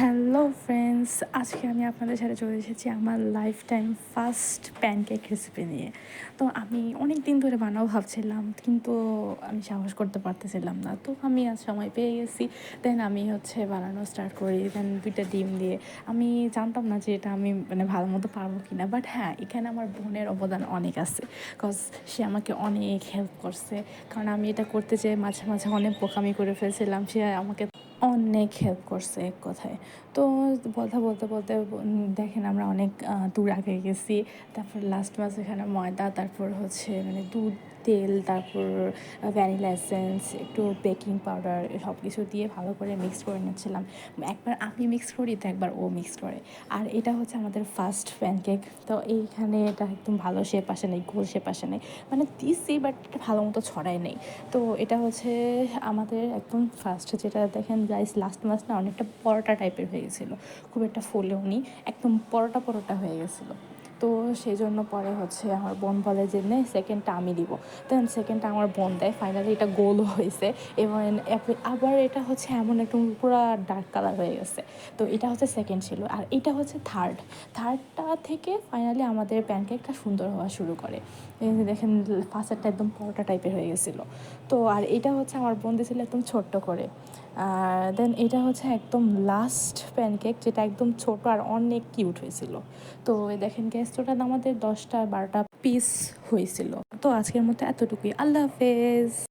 Hello friends, আজকে আমি আপনাদের সাথে চলে এসেছি আমার life time first pancake recipe নিয়ে। তো আমি অনেক দিন ধরে বানাবো ভাবছিলাম, কিন্তু আমি সাহস করতে পারতেছিলাম না। তো আমি আজ সময় পেয়ে গেছি। দেন আমি বানানো স্টার্ট করি। দেন 2টা ডিম দিয়ে। আমি জানতাম না যে এটা আমি ভালো মতো পারবো কি না, বাট হ্যাঁ, এখানে আমার বোনের অবদান অনেক আছে। কজ সে আমাকে অনেক হেল্প করছে, কারণ আমি এটা করতে যেয়ে মাঝে মাঝে অনেক বোকামি করে ফেলছিলাম। সে আমাকে অনেক হেল্প করছে এক কথায়। তো কথা বলতে বলতে দেখেন আমরা অনেক দূর আগে গেছি। তারপর লাস্ট মাস এখানে ময়দা, তারপর দুধ, তেল, তারপর ভ্যানিলা এসেন্স, একটু বেকিং পাউডার, সব কিছু দিয়ে ভালো করে মিক্স করে নিচ্ছিলাম। একবার আমি মিক্স করি তো একবার ও মিক্স করে। আর এটা হচ্ছে আমাদের ফার্স্ট প্যানকেক। তো এইখানে এটা একদম ভালো শেপ আসে নেই, গোল শেপ আসে নেই, দিছি বাট এটা ভালো মতো ছড়ায় নেই। তো এটা আমাদের একদম ফার্স্ট যেটা দেখেন গাইস, লাস্ট মাস না অনেকটা পরোটা টাইপের হয়ে গেছিলো। খুব একটা ফুলেও নি, একদম পরোটা পরোটা হয়ে গেছিলো। তো সেই জন্য পরে আমার বোন বলে যে নে সেকেন্ডটা আমি দিব। দেন সেকেন্ডটা আমার বোন দেয়। ফাইনালি এটা গোল হয়েছে। এবং আবার এটা এমন একদম পুরো ডার্ক কালার হয়ে গেছে। তো এটা সেকেন্ড ছিল, আর এটা থার্ডটা থেকে ফাইনালি আমাদের প্যানকেকটা সুন্দর হওয়া শুরু করে। এই যে দেখেন, ফার্স্টটা একদম পরোটা টাইপের হয়ে গেছিলো। তো আর এটা আমার বোন দিয়েছিল একদম ছোট্ট করে। আর দেন এটা একদম লাস্ট প্যানকেক, যেটা একদম ছোট আর অনেক কিউট হয়েছিল। তো দেখেন গ্যাস, টোটাল আমাদের 10টা 12টা পিস হয়েছিল। তো আজকের মতো এতটুকুই। আল্লাহ হাফেজ।